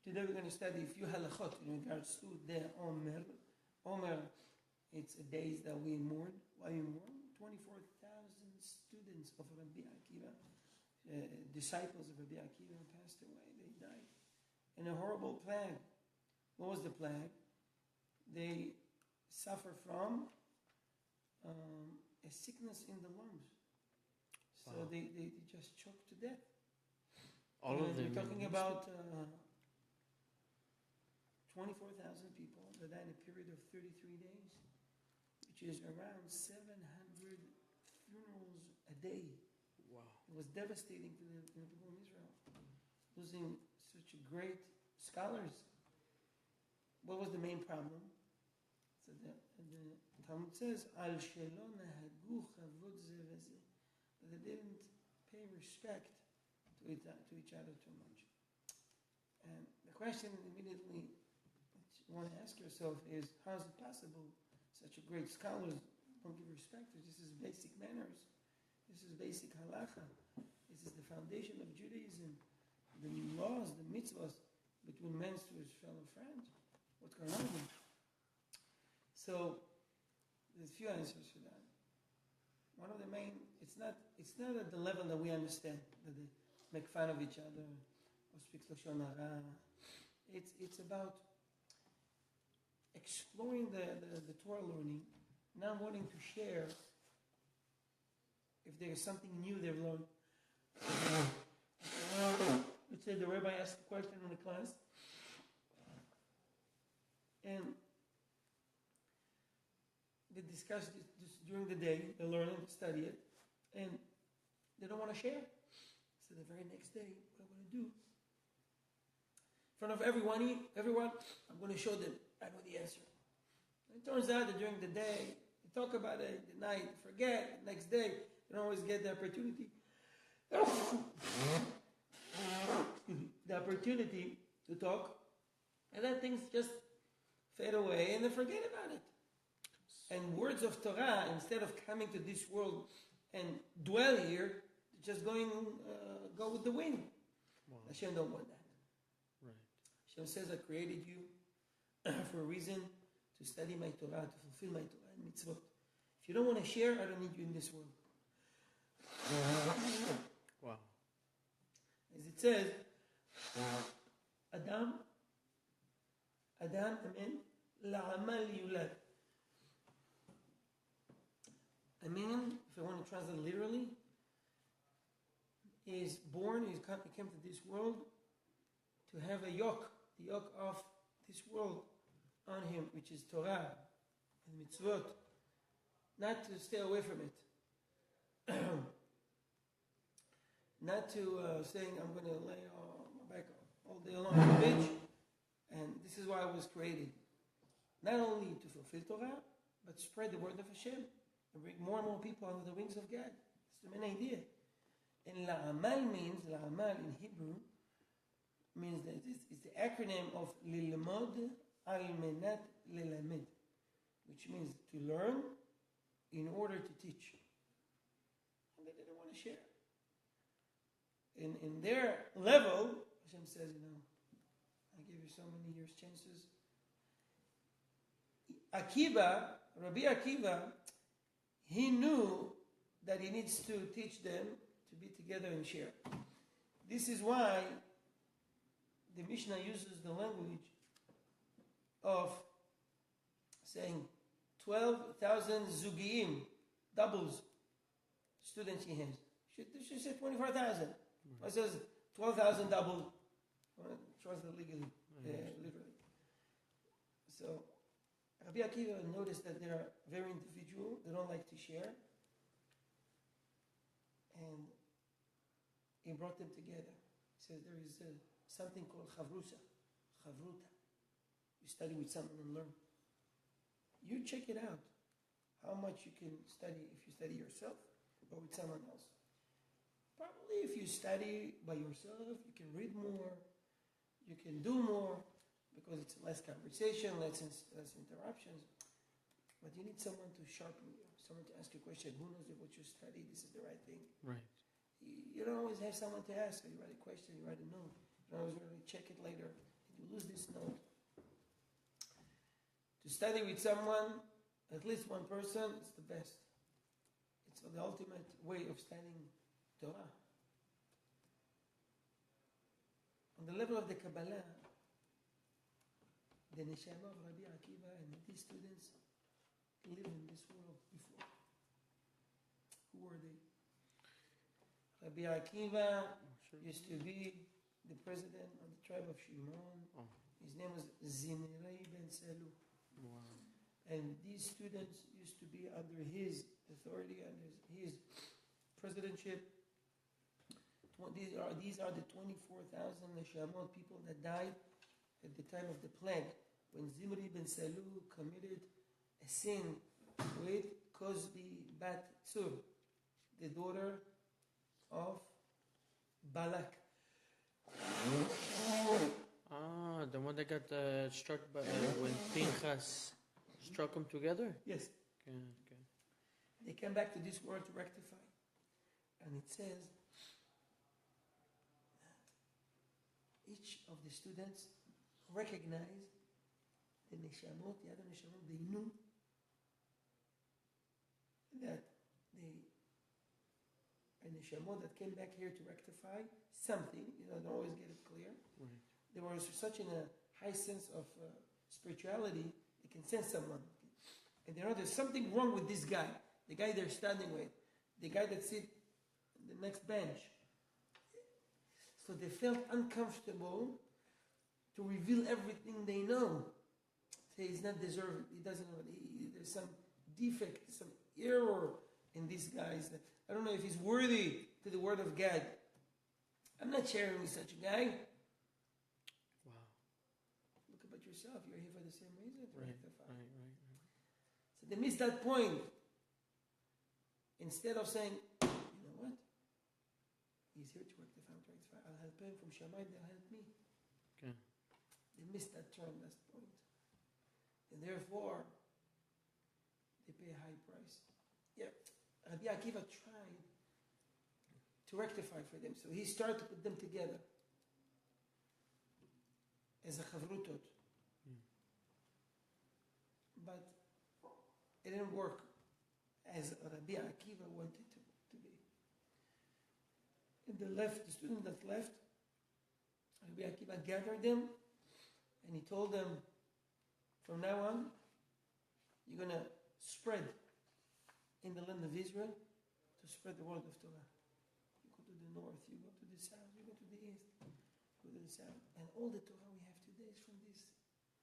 Today we're going to study a few halachot in regards to the omer. Omer, it's a days that we mourn. Why we mourn? 24,000 students of Rabbi Akiva, disciples of Rabbi Akiva, passed away. They died in a horrible plague. What was the plague? They suffer from a sickness in the lungs. So they just choked to death. All of them. We're talking about 24,000 people that died in a period of 33 days, which is around 700 funerals a day. Wow. It was devastating to the people of Israel, losing such great scholars. What was the main problem? So the Talmud says, Al shelo nahagu chavod ze veze, that they didn't pay respect to each other too much. And the question immediately you want to ask yourself is, how is it possible such a great scholars don't give respect? This is basic manners. This is basic halacha. This is the foundation of Judaism. The laws, the mitzvahs between men to his fellow friends. What's going on here? So there's a few answers for that. One of the main, it's not at the level that we understand, that they make fun of each other or speak lashon hara. It's about exploring the Torah learning, not wanting to share if there's something new they've learned. Let's say the rabbi asked a question in the class, and they discuss this during the day, they learn it, study it, and they don't want to share. So the very next day, what I'm going to do, in front of everyone, I'm going to show them I know the answer. And it turns out that during the day, they talk about it, the night, forget, the next day, they don't always get the opportunity. The opportunity to talk, and then things just fade away and they forget about it. And words of Torah, instead of coming to this world and dwell here, just go with the wind. Wow. Hashem don't want that. Right. Hashem says, I created you for a reason, to study my Torah, to fulfill my Torah and mitzvot. If you don't want to share, I don't need you in this world. Wow. As it says, Adam, amen, la'amal yulad. I mean, if I want to translate literally, he is born, he came to this world to have a yoke, the yoke of this world on him, which is Torah and mitzvot, not to stay away from it. Not to saying, I'm going to lay my back all day long on the beach, and this is why I was created. Not only to fulfill Torah, but spread the word of Hashem, and bring more and more people under the wings of God. That's the main idea. And la'amal means, la'amal in Hebrew, means that it's the acronym of lilmod al menat lelamed, which means to learn in order to teach. And they didn't want to share. In their level, Hashem says, I gave you so many years chances. Rabbi Akiva, he knew that he needs to teach them to be together and share. This is why the Mishnah uses the language of saying 12,000 zugiyim, doubles, students he has. Should say 24,000. It says 12,000 double. Translate legally, literally. So Rabbi Akiva noticed that they are very individual. They don't like to share. And he brought them together. He says there is something called chavruta. You study with someone and learn. You check it out. How much you can study if you study yourself or with someone else. Probably if you study by yourself, you can read more, you can do more, because it's less conversation, less interruptions. But you need someone to sharpen you, someone to ask you a question. Who knows if what you study, this is the right thing? Right. You don't always have someone to ask. You write a question, you write a note. You don't always really check it later. you lose this note. To study with someone, at least one person, is the best. It's the ultimate way of studying Torah. On the level of the Kabbalah, the Neshama of Rabbi Akiva and these students lived in this world before. Who were they? Rabbi Akiva used to be the president of the tribe of Shimon. Oh. His name was Zimrei ben Salu. Wow. And these students used to be under his authority, under his presidentship. These are the 24,000 Neshamot people that died at the time of the plague, when Zimri ben Salu committed a sin with Kozbi bat Tzur, the daughter of Balak. Ah, the one that got struck by when Pinchas struck them together? Yes. Okay, okay. They came back to this world to rectify. And it says, each of the students recognized the Neshamot, the other Neshamot, they knew that a Neshamot that came back here to rectify something, don't always get it clear. Right. They were such in a high sense of spirituality, they can sense someone. And they know there's something wrong with this guy, the guy they're standing with, the guy that sits on the next bench. So they felt uncomfortable to reveal everything they know. Say he's not deserving, he doesn't know, there's some defect, some error in these guys. I don't know if he's worthy to the word of God. I'm not sharing with such a guy. Wow. Look about yourself. You're here for the same reason. Right. So they missed that point. Instead of saying, you know what? He's here to rectify. I'll help him from Shammai, they'll help me. Okay. They missed that turn, that's the point. And therefore, they pay a high price. Yeah, Rabbi Akiva tried to rectify for them. So he started to put them together as a chavrutot. But it didn't work as Rabbi Akiva wanted to be. And the student that left, Rabbi Akiva gathered them and he told them, from now on, you're going to spread in the land of Israel to spread the word of Torah. You go to the north, you go to the south, you go to the east, go to the south. And all the Torah we have today is from these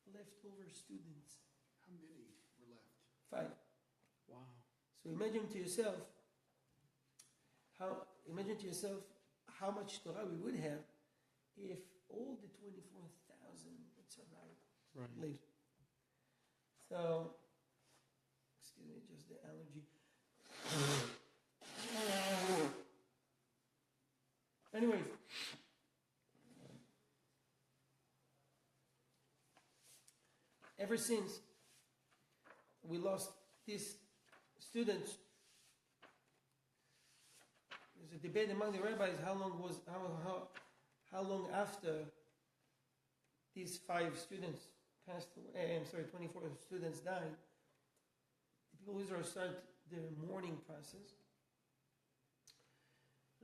leftover students. How many were left? 5. Wow. So imagine to yourself how much Torah we would have if all the 24,000 would survive later. So, excuse me, just the allergy. Anyways, ever since we lost these students, there's a debate among the rabbis how long after these 5 students passed away, 24 students died, the people of Israel started their mourning process.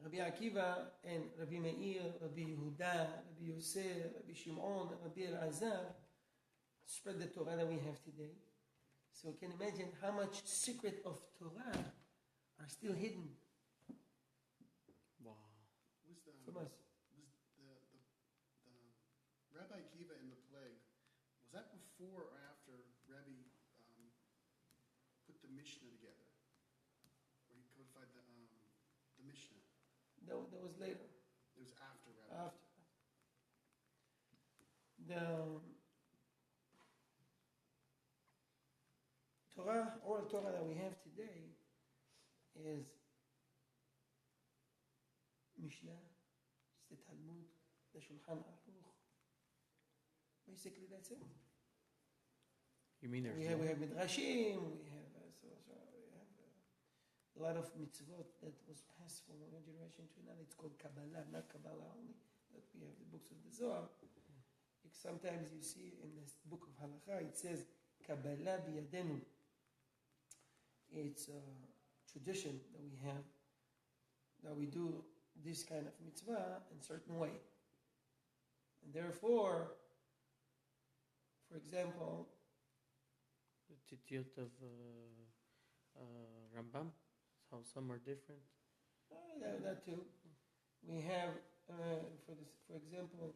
Rabbi Akiva and Rabbi Meir, Rabbi Yehuda, Rabbi Yosef, Rabbi Shimon, Rabbi Elazar spread the Torah that we have today. So you can imagine how much secret of Torah are still hidden Wow. from us. Was the Rabbi Akiva in the plague, was that before or after Rabbi put the Mishnah together? Where he codified the Mishnah? That was later. It was after Rabbi. After. The oral Torah that we have today is Mishnah, it's the Talmud, the Shulchan Aruch. Basically, that's it. You mean there's We have Midrashim, we have a lot of mitzvot that was passed from one generation to another. It's called Kabbalah, not Kabbalah only, but we have the books of the Zohar. You Like sometimes you see in this book of Halakha, it says, Kabbalah biyadenu. It's a tradition that we have, that we do this kind of mitzvah in a certain way. And therefore, for example, The titiyot of Rambam, how some are different. that too. We have, for example,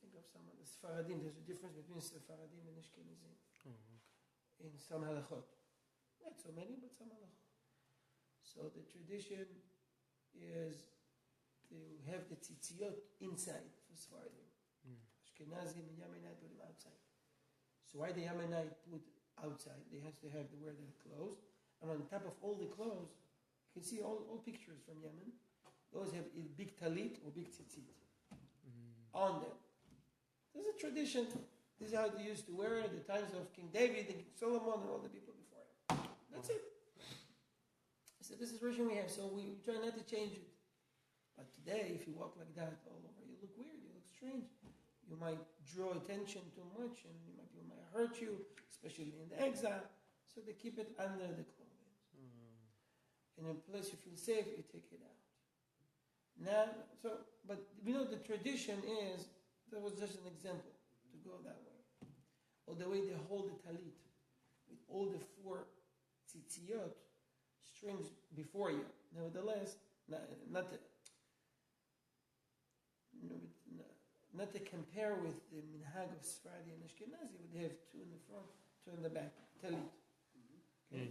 think of some of the Sfaradim. There's a difference between Sfaradim and Ashkenazim in some halachot. Not so many, but some halachot. So the tradition is to have the tzitziyot inside for Sfaradim. Ashkenazim and Yemenite put them outside. So why the Yemenite put outside? They have to wear their clothes, and on top of all the clothes, you can see all pictures from Yemen. Those have a big talit or big tzitzit on them. There's a tradition. This is how they used to wear it at the times of King David and King Solomon and all the people before him. That's it. So this is the version we have. So we try not to change it. But today, if you walk like that all over, you look weird. You look strange. You might draw attention too much, and people might hurt you, especially in the exile. So they keep it under the clothing. In a place you feel safe, you take it out. Now, but we know the tradition is, that was just an example to go that way. Or the way they hold the talit with all the 4 tzitziyot strings before you. Nevertheless, not to compare with the minhag of Sephardi and Ashkenazi, where they have 2 in the front, 2 in the back, talit. Okay?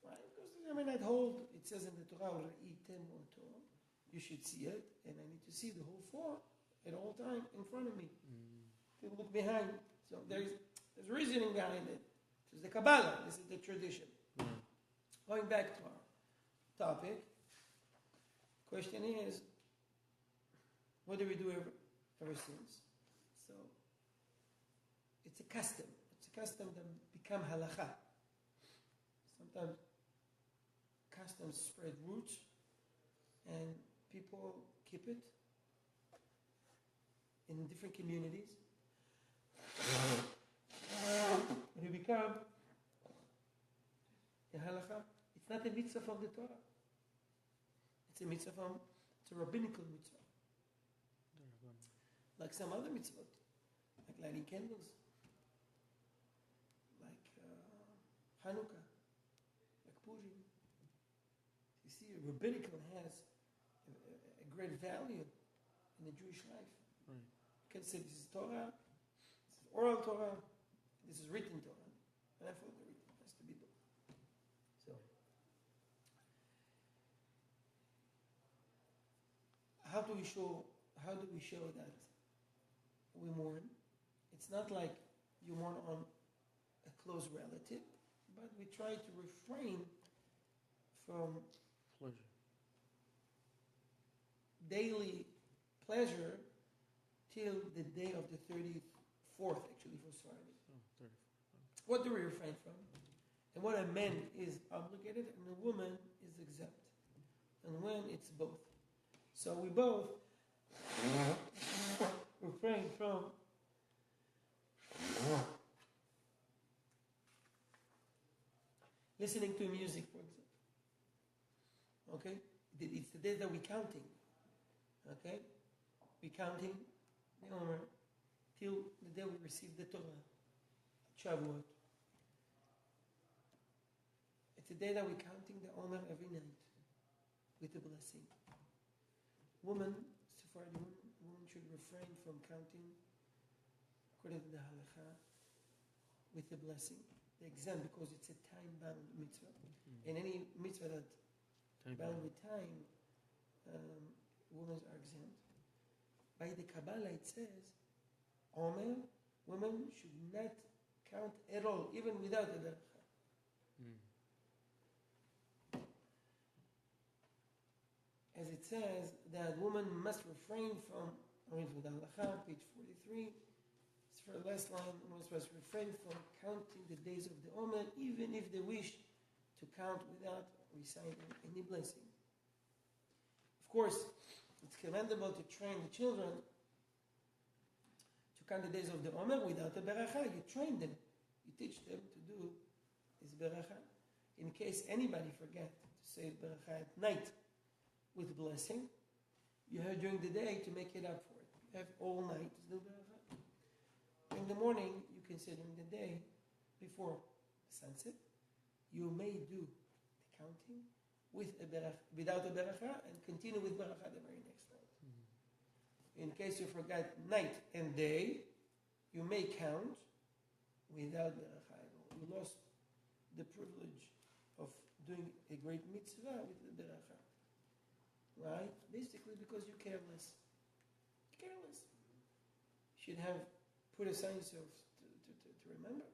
Right? Because the Yemenite hold, it says in the Torah, you should see it, and I need to see the whole 4 at all time in front of me. To look behind. So there's reasoning behind it. This is the Kabbalah. This is the tradition. Going back to our topic, question is, what do we do ever since? So it's a custom. It's a custom that become halakha. Sometimes customs spread roots, and people keep it in different communities. When you become a halakha, it's not a mitzvah from the Torah. It's a mitzvah it's a rabbinical mitzvah. Like some other mitzvot, like lighting candles, like Hanukkah, like Purim. You see, rabbinical has a great value in the Jewish life. Right. You can say this is Torah, this is oral Torah, this is written Torah. And I follow the written, it has to be both. So, how do we show that we mourn? It's not like you mourn on a close relative, but we try to refrain from Pleasure. daily pleasure till the day of the 34th, actually, for Saturday. 34. What do we refrain from? And when a man is obligated and a woman is exempt. And when it's both. So we both refrain from listening to music, for example. Okay? It's the days that we're counting. Okay? We're counting the omer till the day we receive the Torah. Shavuot. It's a day that we're counting the omer every night with a blessing. Sephardi woman should refrain from counting according to the halakha with the blessing. They're exempt because it's a time-bound mitzvah. And any mitzvah that bound with time, women are exempt. By the Kabbalah it says, omer, women should not count at all, even without the halakha. As it says that woman must refrain from, with the halakha, page 43, it's for the last line, women must refrain from counting the days of the omer, even if they wish to count without reciting any blessing. Of course, it's commendable to train the children count the days of the omer without the beracha. You train them. You teach them to do this beracha. In case anybody forget to say beracha at night with blessing, you have during the day to make it up for it. You have all night to do beracha. In the morning, you can say during the day, before sunset, you may do the counting with a beracha, without a beracha, and continue with beracha the very next night. In case you forgot night and day, you may count without beracha. You lost the privilege of doing a great mitzvah with the beracha. Right? Basically because you're careless. Careless. You should have put aside yourself to remember.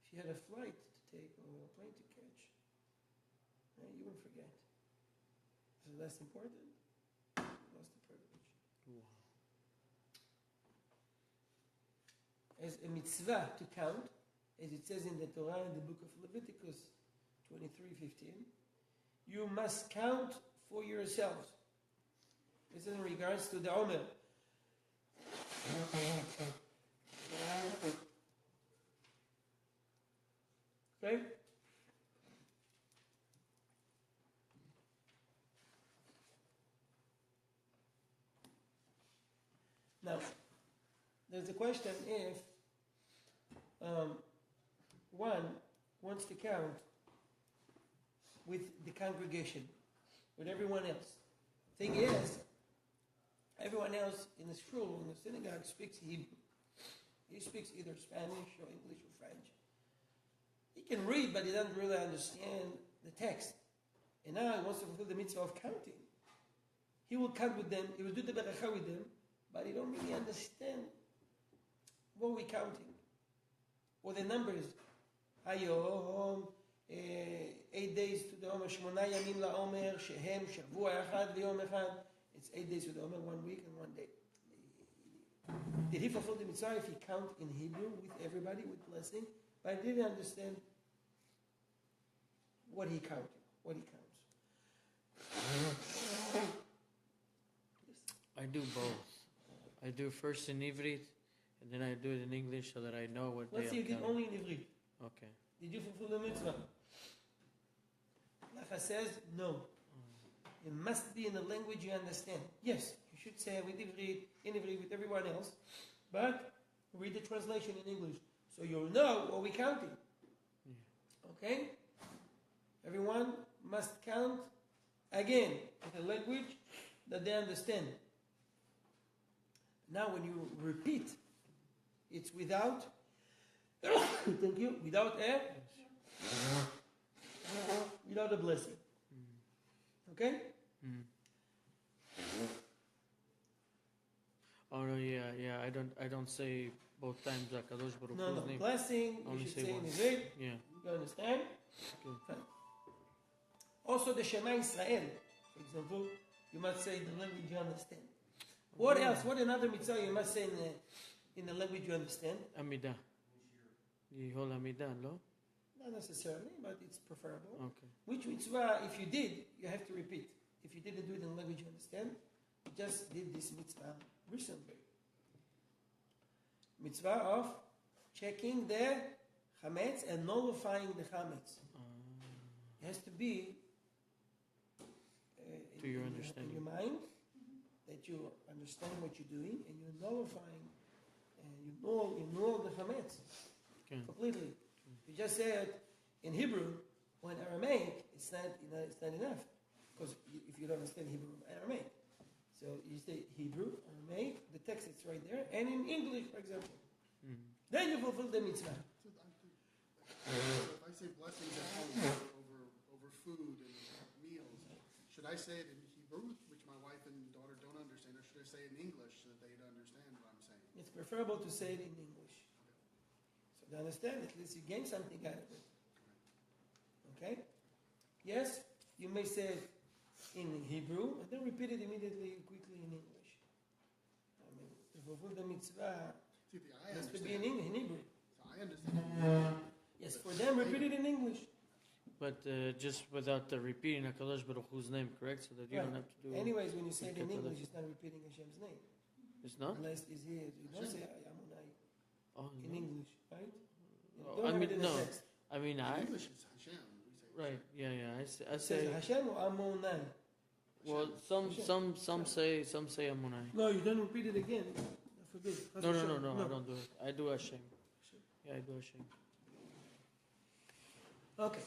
If you had a flight to take or a plane to catch, right, you wouldn't forget. So that's important. You lost the privilege. Wow. As a mitzvah to count, as it says in the Torah in the book of Leviticus 23:15, you must count for yourselves. This is in regards to the omer. Okay? Now, there's a question if one wants to count with the congregation, with everyone else. Thing is, everyone else in the shul, in the synagogue, speaks Hebrew. He speaks either Spanish or English or French. He can read, but he doesn't really understand the text. And now he wants to fulfill the mitzvah of counting. He will count with them, he will do the beracha with them, but he don't really understand what we're counting. Or the numbers. Hayom, 8 days to the Omer, 8 yamim la'omer, shehem, shavua echad v'yom echad. It's 8 days to the Omer, 1 week and 1 day. Did he fulfill the mitzvah if he count in Hebrew with everybody, with blessing? But I didn't understand what he counted, what he counts. I do both. I do first in Ivrit, and then I do it in English so that I know what Let's say you did only in Ivrit. Okay. Did you fulfill the mitzvah? Lacha says no. It must be in a language you understand. Yes, you should say with Ivrit, in Ivrit with everyone else, but read the translation in English so you'll know what we're counting. Yeah. Okay? Everyone must count again with a language that they understand. Now when you repeat, it's without thank you, without a blessing. Okay? Oh no, yeah. I don't say both times Kadosh Baruch No, Hu's name. blessing. Only You should say say once. in Ivrit. Yeah. You understand? Okay. Fine. Also, the Shema Israel, for example, you must say in the language you understand. What else? What another mitzvah you must say in the language you understand? Amidah. Yihol Amidah, no? Not necessarily, but it's preferable. Okay. Which mitzvah, if you did, you have to repeat. If you didn't do it in the language you understand, you just did this mitzvah recently. Mitzvah of checking the chametz and nullifying the chametz. It has to be to your understanding. In your mind, that you understand what you're doing and you're nullifying and you null the chametz completely. You just say it in Hebrew or in Aramaic, it's not enough, because if you don't understand Hebrew or Aramaic, so you say Hebrew, Aramaic, the text is right there, and in English, for example, then you fulfill the mitzvah. If I say blessings at home over food and meals, should I say it in Hebrew, which my wife and daughter don't understand, or should I say it in English so that they'd understand what I'm saying? It's preferable to say it in English. So to understand, at least you gain something out of it. Okay? Yes, you may say it in Hebrew, and then repeat it immediately, quickly in English. I mean, to fulfill the mitzvah, it has to be in Hebrew. So I understand. Yes, for them, repeat it in English. But just without the repeating HaKadosh Baruch Hu's name, correct? So that you don't have to do... Anyways, when you say it in English, it's not repeating Hashem's name. It's not? Blessed is he. You don't say Amunai Oh, in no. English, right? You Oh, don't I have mean, it in the no. text. I mean, In I English, it's Hashem. We say right. Hashem. Yeah. I It say. says Hashem or Amunai? Well, some say Amunai. No, you don't repeat it again. I forbid. No. I don't do it. I do Hashem. Yeah, I do Hashem. Okay.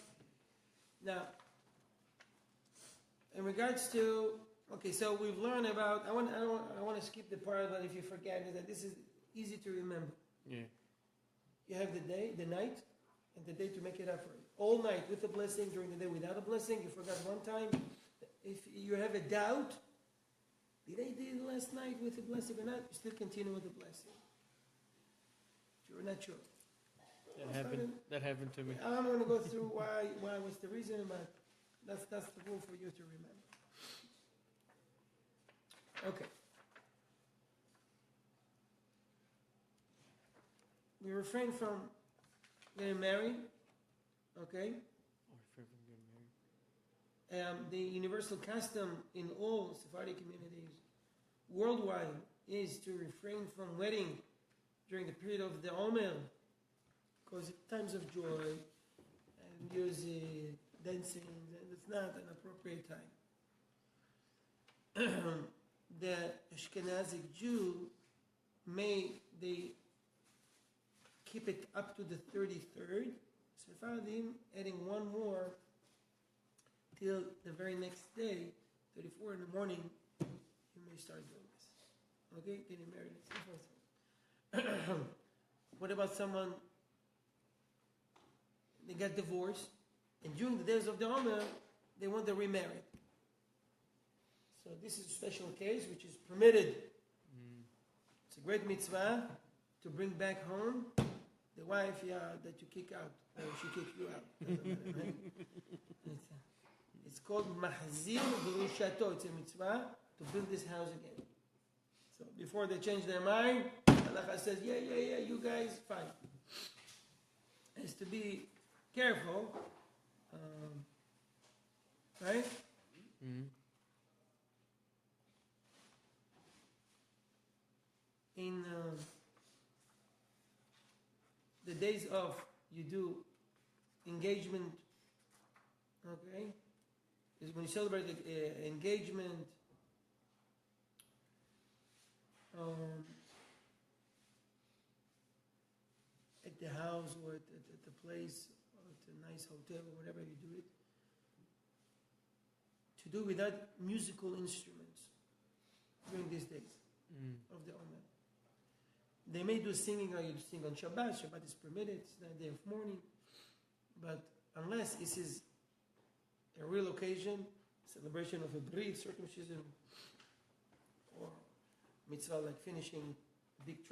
Now, in regards to, okay, so we've learned about. I want to skip the part, but if you forget, is that this is easy to remember. Yeah. You have the day, the night, and the day to make it up for it. All night with a blessing, during the day without a blessing. You forgot one time. If you have a doubt, did I do it last night with a blessing or not? You still continue with the blessing. You're not sure. That happened to me. I'm going to go through why what's the reason, but that's the rule for you to remember. Okay. We refrain from getting married. Okay. The universal custom in all Sephardic communities worldwide is to refrain from wedding during the period of the omer, because it's times of joy and music, dancing, and it's not an appropriate time. The Ashkenazic Jew they keep it up to the 33rd. Sephardim adding one more till the very next day, 34 in the morning, you may start doing this. Okay, getting married. What about someone, they got divorced, and during the days of the Omer, they want to remarry. So this is a special case which is permitted. It's a great mitzvah to bring back home the wife that you kick out, or she kicked you out. Doesn't matter, right? It's called Mahzir Gurushato. It's a mitzvah to build this house again. So before they change their mind, Allah says, yeah, you guys, fine. Has to be careful, right? Mm-hmm. In the days of, you do engagement, okay? Is when you celebrate engagement, at the house or at the place, or at a nice hotel or whatever you do it, to do without musical instruments during these days of the Omer. They may do singing, or you sing on Shabbat. Shabbat is permitted, it's not a day of mourning. But unless this is a real occasion, celebration of a brit, circumcision, or mitzvah like finishing a big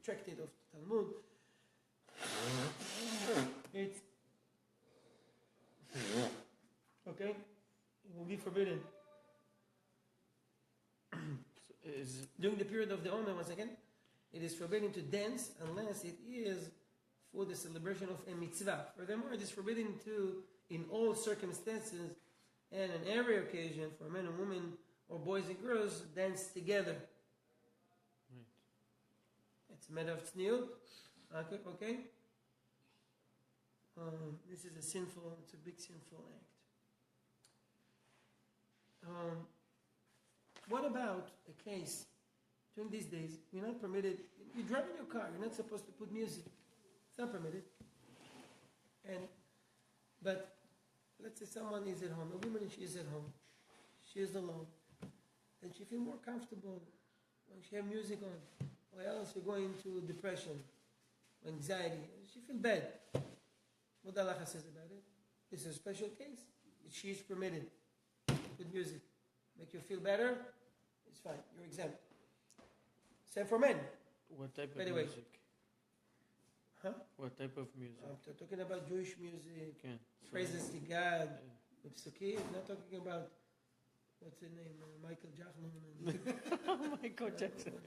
tractate of Talmud, it's okay. It will be forbidden. During the period of the Omer, once again, it is forbidden to dance unless it is for the celebration of a mitzvah. Furthermore, it is forbidden to, in all circumstances and on every occasion, for men and women, or boys and girls, dance together. Right. It's a matter of tzniut. Okay? This is it's a big sinful act. What about a case, during these days, you're not permitted, you drive in your car, you're not supposed to put music. It's not permitted. But let's say someone is at home, a woman, she is at home, she is alone, and she feels more comfortable when she has music on, or else you're going into depression, anxiety, she feels bad. What Allah says about it? This is a special case. She is permitted with music. Make you feel better, it's fine, you're exempt. Same for men. What type of Anyway. music? Huh? What type of music? I'm talking about Jewish music, Okay. praises to God, Psuki. I'm not talking about, what's his name, Michael Jackson. Michael Jackson.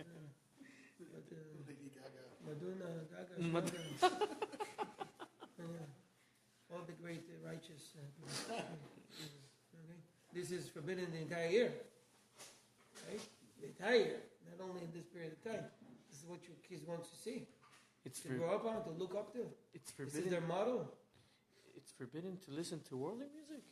Lady Gaga. Madonna, Gaga, all the great righteous people. Okay? This is forbidden the entire year. Right? The entire year. not only in this period of time. This is what your kids want to see, It's to grow up on, to look up to. it's This is forbidden. their motto. It's forbidden to listen to worldly music.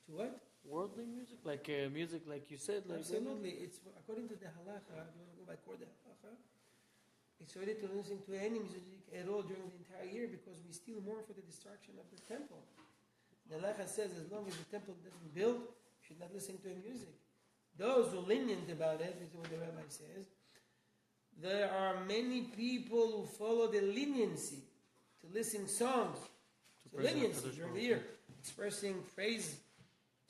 To what? Worldly music, like music, like you said, like Absolutely. It's according to the halacha. If you want to go by core the halacha, it's already to listen to any music at all during the entire year because we steal more for the destruction of the temple. The halacha says as long as the temple doesn't build, you should not listen to music. Those who are lenient about it, this is what the rabbi says. There are many people who follow the leniency to listen songs. So leniency during the year, expressing praise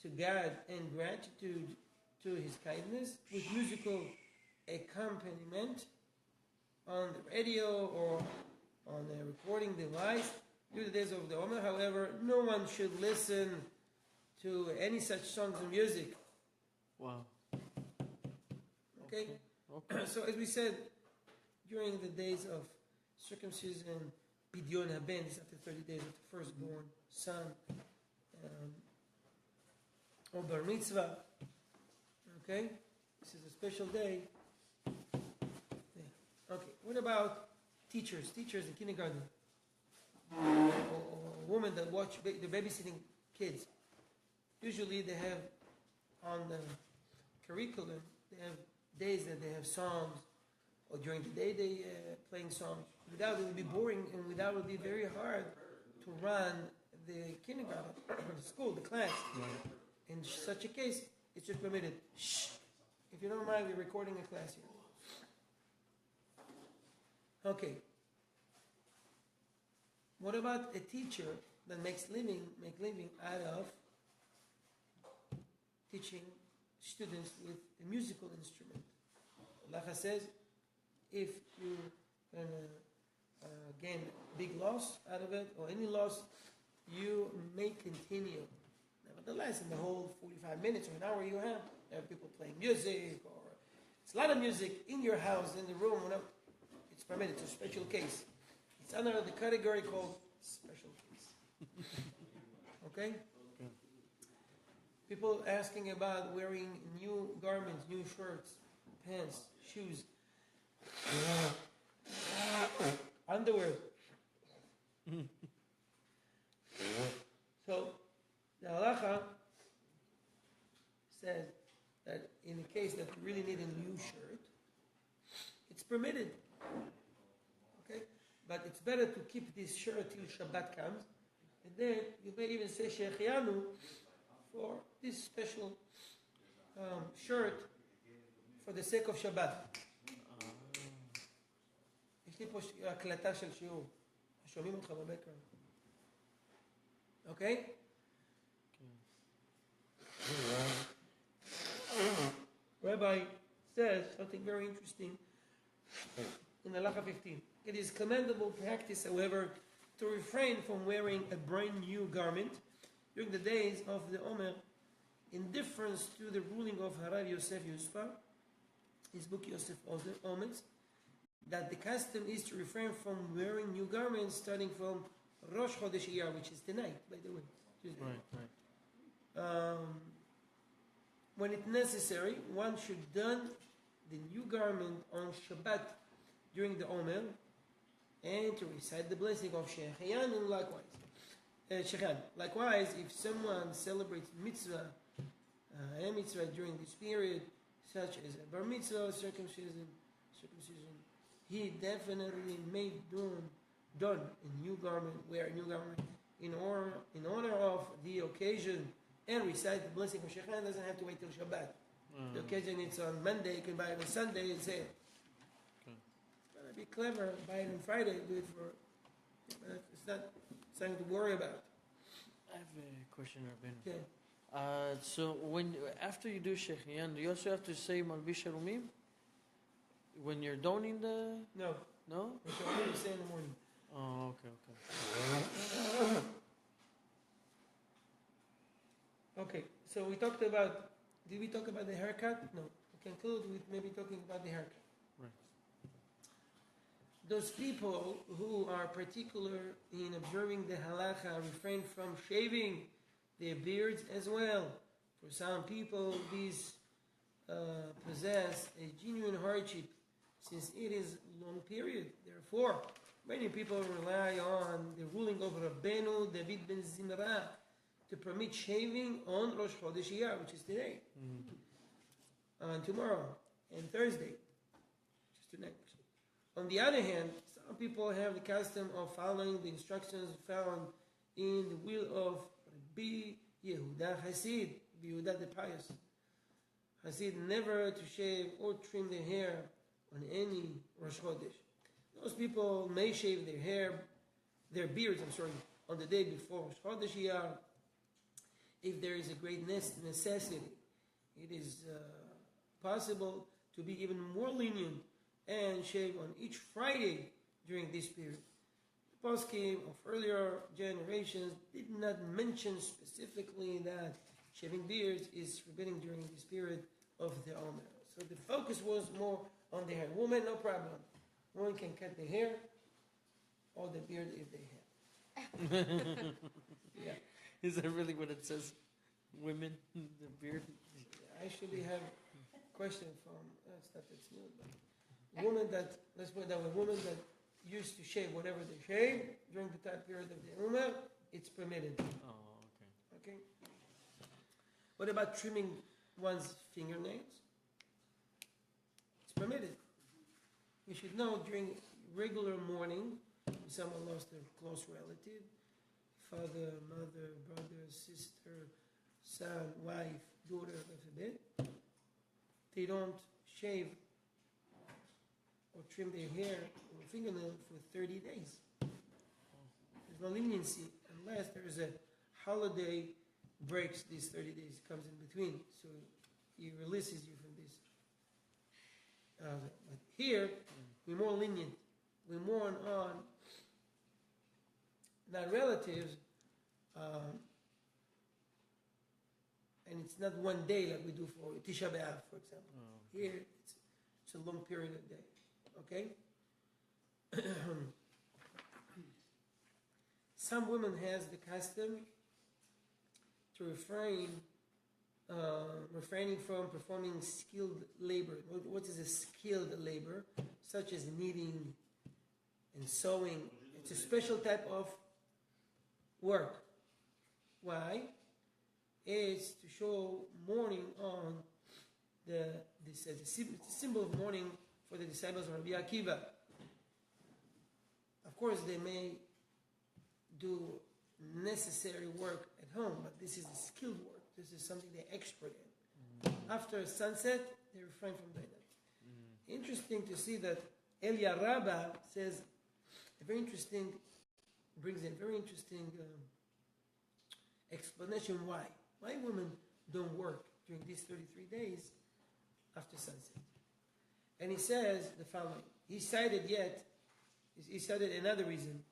to God and gratitude to His kindness with musical accompaniment on the radio or on a recording device. During the days of the Omer, however, no one should listen to any such songs and music. wow. Okay? Okay. So as we said, during the days of circumcision, Pidyon Haben, this is after 30 days of the firstborn son, or Bar Mitzvah. Okay? This is a special day. Yeah. Okay, what about teachers in kindergarten? Or women that watch the babysitting kids. Usually they have on the curriculum, they have days that they have songs, or during the day they playing songs. Without it would be boring, and without it would be very hard to run the kindergarten, the school, the class. Right. In such a case, it's just permitted. Shh. If you don't mind, we're recording a class here. Okay. What about a teacher that make living out of teaching students with a musical instrument? Allah says, if you gain big loss out of it or any loss, you may continue. Nevertheless, in the whole 45 minutes or an hour you have people playing music, or it's a lot of music in your house, in the room, whatever. It's permitted. It's a special case. It's under the category called special case. Okay? People asking about wearing new garments, new shirts, pants, shoes, underwear. So, the halacha says that in the case that you really need a new shirt, it's permitted. Okay? But it's better to keep this shirt till Shabbat comes, and then you may even say Shechianu for this special shirt for the sake of Shabbat. יש לי פה הקלטה של שיעור. שומעים אותך בבקראונד. אוקיי? Rabbi says something very interesting in Halacha 15. It is commendable practice, however, to refrain from wearing a brand new garment during the days of the Omer, in difference to the ruling of Harav Yosef Yusfa, his book Yosef Omets, that the custom is to refrain from wearing new garments starting from Rosh Chodesh Iyar, which is tonight, by the way. Tuesday. Right. When it's necessary, one should don the new garment on Shabbat during the Omer and to recite the blessing of Shechian and likewise. Likewise, if someone celebrates mitzvah, a mitzvah during this period, such as a bar mitzvah, circumcision, he definitely may don a new garment, wear a new garment in honor of the occasion, and recite the blessing of Shechian. Doesn't have to wait till Shabbat. The occasion it's on Monday, you can buy it on Sunday and say it. It's gonna be clever, buy it on Friday, do it for. It's not something to worry about. I have a question, Rabbi. Okay. So when after you do Shechian, do you also have to say Malbish Rumim? When you're doning the... No. No? It's what you say in the morning. Oh, okay. Okay, so we talked about... Did we talk about the haircut? No. We conclude with maybe talking about the haircut. Right. Those people who are particular in observing the halacha refrain from shaving their beards as well. For some people, these possess a genuine hardship since it is a long period. Therefore, many people rely on the ruling of Rabbeinu David ben Zimra to permit shaving on Rosh Chodesh Iyar, which is today, tomorrow, and Thursday, which is tonight. On the other hand, some people have the custom of following the instructions found in the will of Rabbi Yehuda Hasid, Yehuda the Pious. Hasid never to shave or trim their hair on any Rosh Chodesh. Those people may shave their beards, on the day before Rosh Chodesh Iyar, if there is a great necessity. It is possible to be even more lenient and shave on each Friday during this period. The poskim of earlier generations did not mention specifically that shaving beards is forbidden during this period of the omer. So the focus was more on the hair. Women, no problem. Women can cut the hair or the beard if they have. Yeah. Is that really what it says? Women, the beard? I actually have a question from, it's not that's new, but women that, let's put it that way, women that used to shave whatever they shave during the time period of the Ummah, it's permitted. Oh, okay. Okay? What about trimming one's fingernails? It's permitted. You should know during regular mourning, if someone lost a close relative, father, mother, brother, sister, son, wife, daughter, they don't shave or trim their hair or fingernail for 30 days. There's no leniency unless there is a holiday breaks these 30 days, comes in between, so he releases you from this. But here, we're more lenient. We mourn on not relatives, and it's not one day like we do for Tisha B'Av, for example. Oh, okay. Here, it's a long period of day. Okay? Some women has the custom to refraining from performing skilled labor. What is a skilled labor? Such as knitting and sewing. It's a special type of work. Why? It's to show mourning on the symbol of mourning for the disciples of Rabbi Akiva. Of course, they may do necessary work at home, but this is a skilled work. This is something they're expert in. After sunset, they refrain from doing that. Interesting to see that Elia Rabbah says brings a very interesting explanation why women don't work during these 33 days after sunset. And he says the following. He cited another reason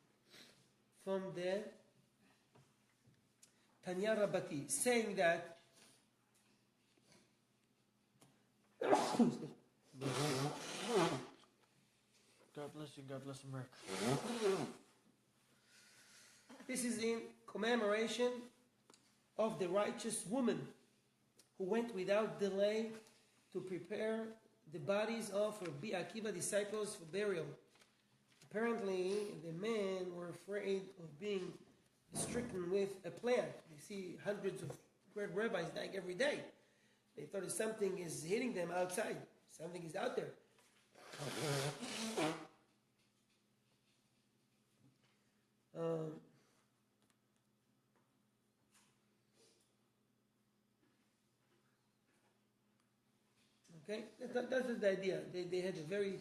from the Tanya Rabbati, saying that God bless you, God bless America. this is in commemoration of the righteous woman who went without delay to prepare the bodies of Rabbi Akiva disciples for burial. Apparently, the men were afraid of being stricken with a plague. They see hundreds of great rabbis dying every day. They thought if something is hitting them outside, something is out there. Okay, that's the idea. They had a very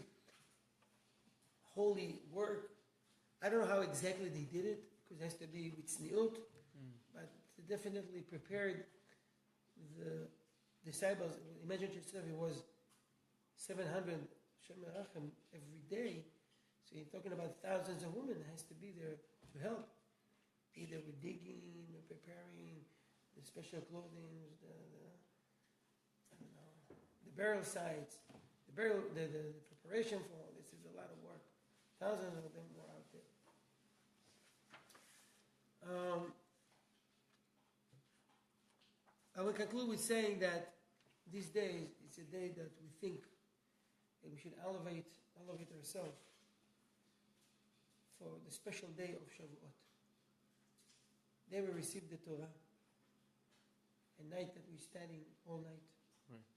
holy work. I don't know how exactly they did it, because it has to be with tzniut, but they definitely prepared the disciples. Imagine yourself, it was 700 Shem Rachem every day. So you're talking about thousands of women that has to be there to help, either with digging or preparing the special clothing, the burial sites, the preparation for all this is a lot of work. Thousands of them were out there. I will conclude with saying that these days, it's a day that we think that we should elevate elevate ourselves for the special day of Shavuot. There we receive the Torah, a night that we're studying all night. Right.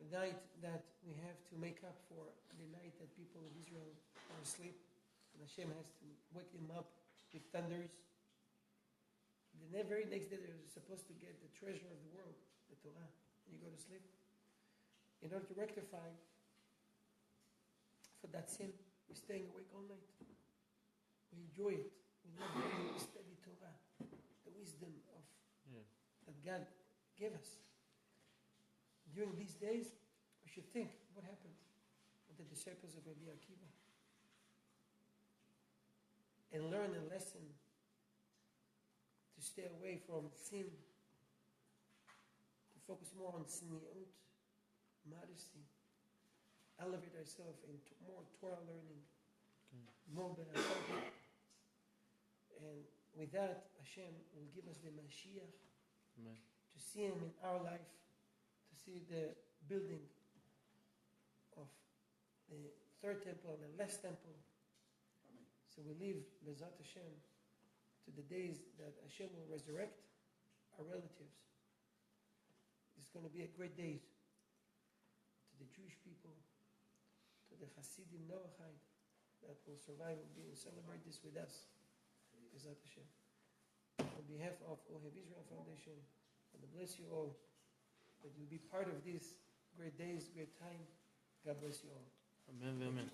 A night that we have to make up for the night that people of Israel are asleep, and Hashem has to wake them up with thunders. The very next day they're supposed to get the treasure of the world, the Torah, and you go to sleep. In order to rectify for that sin, we're staying awake all night. We enjoy it. We love it. We study Torah, the wisdom of that God gave us. During these days, we should think what happened with the disciples of Rabbi Akiva, and learn a lesson to stay away from sin, to focus more on tzniut, modesty, elevate ourselves into more Torah learning, more benefit. And with that, Hashem will give us the Mashiach, Amen. to see Him in our life, to see the building of the third temple and the last temple. Amen. So we live, Bezat Hashem, to the days that Hashem will resurrect our relatives. It's going to be a great day to the Jewish people, to the Hasidim Noachide that will survive and be and celebrate this with us. Bezat Hashem. On behalf of Ohev Israel Foundation, I want to bless you all, that you'll be part of these great days, great time. God bless you all. Amen. Amen.